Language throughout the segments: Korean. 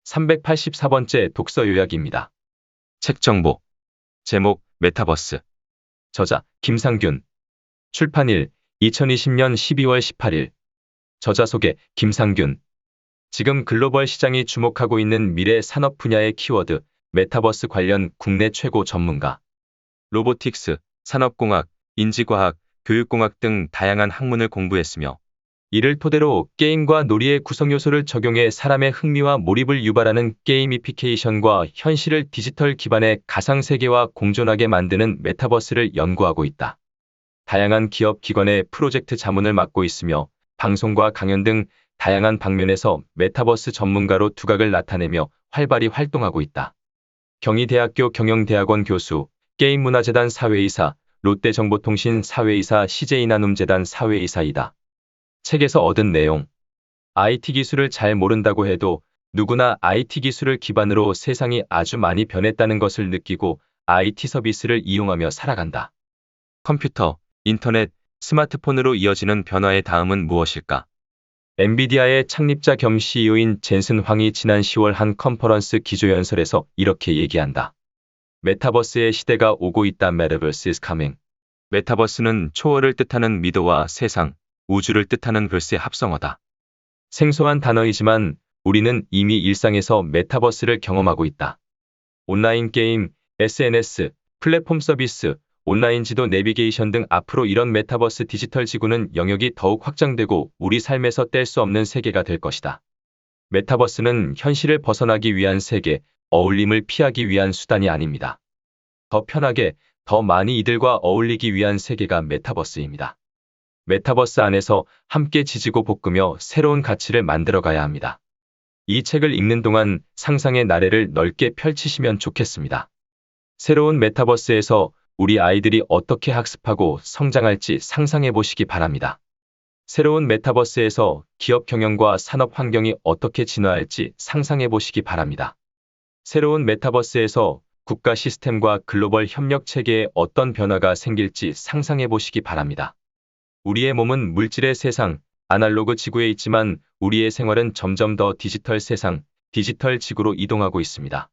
384번째 독서 요약입니다. 책 정보. 제목, 메타버스. 저자, 김상균. 출판일, 2020년 12월 18일. 저자 소개, 김상균. 지금 글로벌 시장이 주목하고 있는 미래 산업 분야의 키워드, 메타버스 관련 국내 최고 전문가. 로보틱스, 산업공학, 인지과학, 교육공학 등 다양한 학문을 공부했으며 이를 토대로 게임과 놀이의 구성요소를 적용해 사람의 흥미와 몰입을 유발하는 게이미피케이션과 현실을 디지털 기반의 가상세계와 공존하게 만드는 메타버스를 연구하고 있다. 다양한 기업 기관의 프로젝트 자문을 맡고 있으며 방송과 강연 등 다양한 방면에서 메타버스 전문가로 두각을 나타내며 활발히 활동하고 있다. 경희대학교 경영대학원 교수, 게임문화재단 사회이사, 롯데정보통신 사회이사, CJ나눔재단 사회이사이다. 책에서 얻은 내용. IT 기술을 잘 모른다고 해도 누구나 IT 기술을 기반으로 세상이 아주 많이 변했다는 것을 느끼고 IT 서비스를 이용하며 살아간다. 컴퓨터, 인터넷, 스마트폰으로 이어지는 변화의 다음은 무엇일까? 엔비디아의 창립자 겸 CEO인 젠슨 황이 지난 10월 한 컨퍼런스 기조연설에서 이렇게 얘기한다. 메타버스의 시대가 오고 있다. Metaverse is coming. 메타버스는 초월을 뜻하는 미도와 세상, 우주를 뜻하는 verse의 합성어다. 생소한 단어이지만 우리는 이미 일상에서 메타버스를 경험하고 있다. 온라인 게임, SNS, 플랫폼 서비스, 온라인 지도 내비게이션 등 앞으로 이런 메타버스 디지털 지구는 영역이 더욱 확장되고 우리 삶에서 뗄 수 없는 세계가 될 것이다. 메타버스는 현실을 벗어나기 위한 세계, 어울림을 피하기 위한 수단이 아닙니다. 더 편하게, 더 많이 이들과 어울리기 위한 세계가 메타버스입니다. 메타버스 안에서 함께 지지고 볶으며 새로운 가치를 만들어가야 합니다. 이 책을 읽는 동안 상상의 나래를 넓게 펼치시면 좋겠습니다. 새로운 메타버스에서 우리 아이들이 어떻게 학습하고 성장할지 상상해 보시기 바랍니다. 새로운 메타버스에서 기업 경영과 산업 환경이 어떻게 진화할지 상상해 보시기 바랍니다. 새로운 메타버스에서 국가 시스템과 글로벌 협력 체계에 어떤 변화가 생길지 상상해 보시기 바랍니다. 우리의 몸은 물질의 세상, 아날로그 지구에 있지만 우리의 생활은 점점 더 디지털 세상, 디지털 지구로 이동하고 있습니다.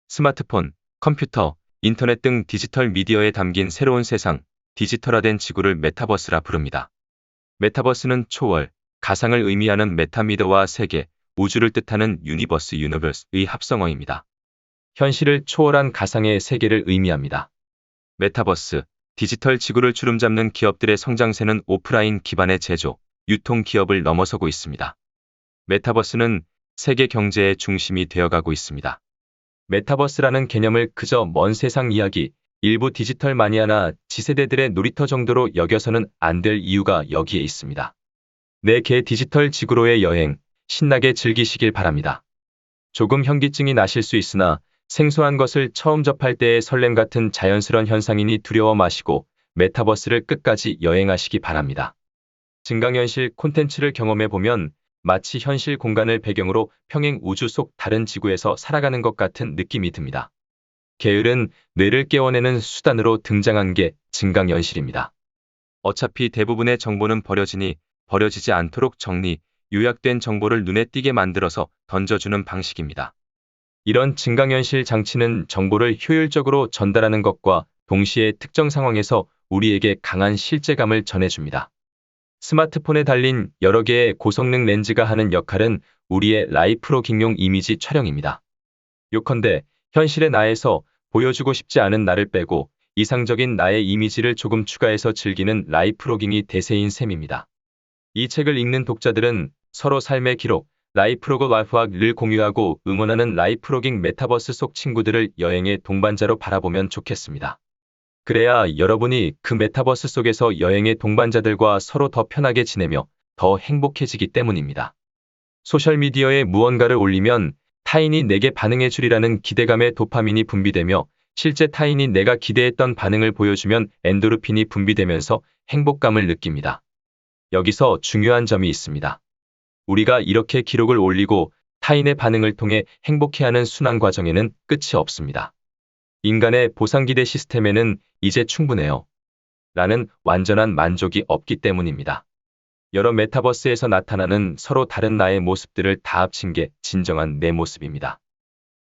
스마트폰, 컴퓨터, 인터넷 등 디지털 미디어에 담긴 새로운 세상, 디지털화된 지구를 메타버스라 부릅니다. 메타버스는 초월, 가상을 의미하는 메타미더와 세계, 우주를 뜻하는 유니버스의 합성어입니다. 현실을 초월한 가상의 세계를 의미합니다. 메타버스, 디지털 지구를 주름잡는 기업들의 성장세는 오프라인 기반의 제조, 유통 기업을 넘어서고 있습니다. 메타버스는 세계 경제의 중심이 되어가고 있습니다. 메타버스라는 개념을 그저 먼 세상 이야기, 일부 디지털 마니아나 지세대들의 놀이터 정도로 여겨서는 안 될 이유가 여기에 있습니다. 내 개 디지털 지구로의 여행, 신나게 즐기시길 바랍니다. 조금 현기증이 나실 수 있으나 생소한 것을 처음 접할 때의 설렘 같은 자연스러운 현상이니 두려워 마시고 메타버스를 끝까지 여행하시기 바랍니다. 증강현실 콘텐츠를 경험해보면 마치 현실 공간을 배경으로 평행 우주 속 다른 지구에서 살아가는 것 같은 느낌이 듭니다. 게으른 뇌를 깨워내는 수단으로 등장한 게 증강현실입니다. 어차피 대부분의 정보는 버려지니 버려지지 않도록 정리, 요약된 정보를 눈에 띄게 만들어서 던져주는 방식입니다. 이런 증강현실 장치는 정보를 효율적으로 전달하는 것과 동시에 특정 상황에서 우리에게 강한 실제감을 전해줍니다. 스마트폰에 달린 여러 개의 고성능 렌즈가 하는 역할은 우리의 라이프로깅용 이미지 촬영입니다. 요컨대 현실의 나에서 보여주고 싶지 않은 나를 빼고 이상적인 나의 이미지를 조금 추가해서 즐기는 라이프로깅이 대세인 셈입니다. 이 책을 읽는 독자들은 서로 삶의 기록, 라이프로그 라이프학을 공유하고 응원하는 라이프로깅 메타버스 속 친구들을 여행의 동반자로 바라보면 좋겠습니다. 그래야 여러분이 그 메타버스 속에서 여행의 동반자들과 서로 더 편하게 지내며 더 행복해지기 때문입니다. 소셜미디어에 무언가를 올리면 타인이 내게 반응해 주리라는 기대감에 도파민이 분비되며 실제 타인이 내가 기대했던 반응을 보여주면 엔도르핀이 분비되면서 행복감을 느낍니다. 여기서 중요한 점이 있습니다. 우리가 이렇게 기록을 올리고 타인의 반응을 통해 행복해하는 순환 과정에는 끝이 없습니다. 인간의 보상기대 시스템에는 이제 충분해요. 라는 완전한 만족이 없기 때문입니다. 여러 메타버스에서 나타나는 서로 다른 나의 모습들을 다 합친 게 진정한 내 모습입니다.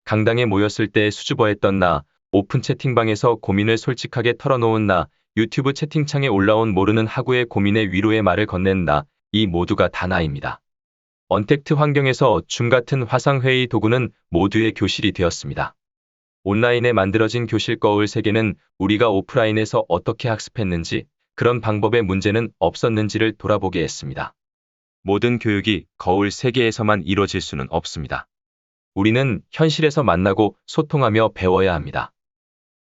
강당에 모였을 때 수줍어했던 나, 오픈 채팅방에서 고민을 솔직하게 털어놓은 나, 유튜브 채팅창에 올라온 모르는 하구의 고민에 위로의 말을 건넨 나, 이 모두가 다 나입니다. 언택트 환경에서 줌 같은 화상회의 도구는 모두의 교실이 되었습니다. 온라인에 만들어진 교실 거울 세계는 우리가 오프라인에서 어떻게 학습했는지, 그런 방법의 문제는 없었는지를 돌아보게 했습니다. 모든 교육이 거울 세계에서만 이루어질 수는 없습니다. 우리는 현실에서 만나고 소통하며 배워야 합니다.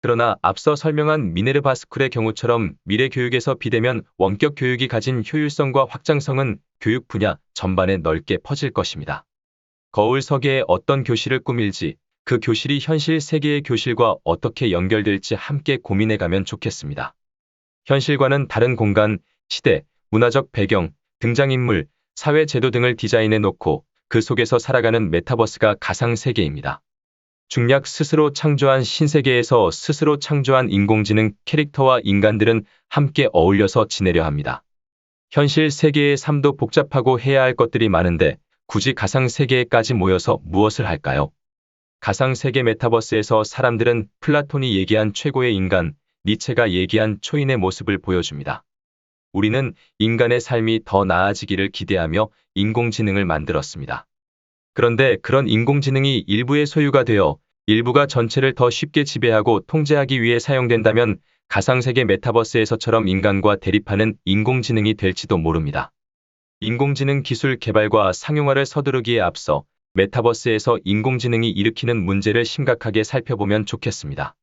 그러나 앞서 설명한 미네르바 스쿨의 경우처럼 미래 교육에서 비대면 원격 교육이 가진 효율성과 확장성은 교육 분야 전반에 넓게 퍼질 것입니다. 거울 서계에 어떤 교실을 꾸밀지, 그 교실이 현실 세계의 교실과 어떻게 연결될지 함께 고민해가면 좋겠습니다. 현실과는 다른 공간, 시대, 문화적 배경, 등장인물, 사회 제도 등을 디자인해 놓고 그 속에서 살아가는 메타버스가 가상세계입니다. 중략 스스로 창조한 신세계에서 스스로 창조한 인공지능 캐릭터와 인간들은 함께 어울려서 지내려 합니다. 현실 세계의 삶도 복잡하고 해야 할 것들이 많은데 굳이 가상세계에까지 모여서 무엇을 할까요? 가상세계 메타버스에서 사람들은 플라톤이 얘기한 최고의 인간, 니체가 얘기한 초인의 모습을 보여줍니다. 우리는 인간의 삶이 더 나아지기를 기대하며 인공지능을 만들었습니다. 그런데 그런 인공지능이 일부의 소유가 되어 일부가 전체를 더 쉽게 지배하고 통제하기 위해 사용된다면 가상세계 메타버스에서처럼 인간과 대립하는 인공지능이 될지도 모릅니다. 인공지능 기술 개발과 상용화를 서두르기에 앞서 메타버스에서 인공지능이 일으키는 문제를 심각하게 살펴보면 좋겠습니다.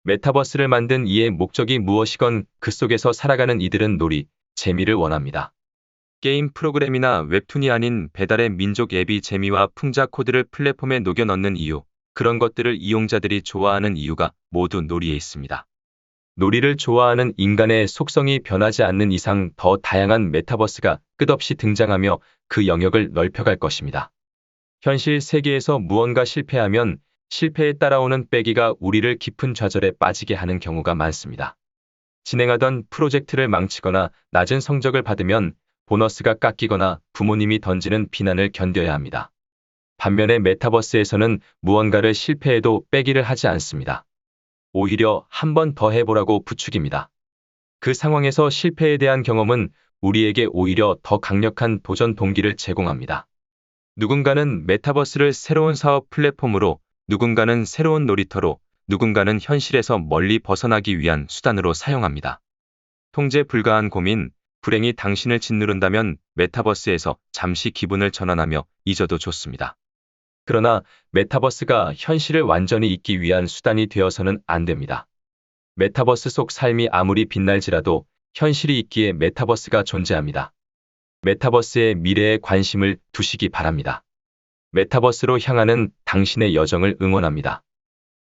메타버스를 만든 이의 목적이 무엇이건 그 속에서 살아가는 이들은 놀이, 재미를 원합니다. 게임 프로그램이나 웹툰이 아닌 배달의 민족 앱이 재미와 풍자 코드를 플랫폼에 녹여 넣는 이유, 그런 것들을 이용자들이 좋아하는 이유가 모두 놀이에 있습니다. 놀이를 좋아하는 인간의 속성이 변하지 않는 이상 더 다양한 메타버스가 끝없이 등장하며 그 영역을 넓혀갈 것입니다. 현실 세계에서 무언가 실패하면 실패에 따라오는 빼기가 우리를 깊은 좌절에 빠지게 하는 경우가 많습니다. 진행하던 프로젝트를 망치거나 낮은 성적을 받으면 보너스가 깎이거나 부모님이 던지는 비난을 견뎌야 합니다. 반면에 메타버스에서는 무언가를 실패해도 빼기를 하지 않습니다. 오히려 한 번 더 해보라고 부추깁니다. 그 상황에서 실패에 대한 경험은 우리에게 오히려 더 강력한 도전 동기를 제공합니다. 누군가는 메타버스를 새로운 사업 플랫폼으로, 누군가는 새로운 놀이터로, 누군가는 현실에서 멀리 벗어나기 위한 수단으로 사용합니다. 통제 불가한 고민, 불행이 당신을 짓누른다면 메타버스에서 잠시 기분을 전환하며 잊어도 좋습니다. 그러나 메타버스가 현실을 완전히 잊기 위한 수단이 되어서는 안 됩니다. 메타버스 속 삶이 아무리 빛날지라도 현실이 있기에 메타버스가 존재합니다. 메타버스의 미래에 관심을 두시기 바랍니다. 메타버스로 향하는 당신의 여정을 응원합니다.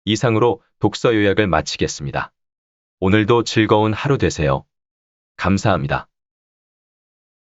이상으로 독서 요약을 마치겠습니다. 오늘도 즐거운 하루 되세요. 감사합니다.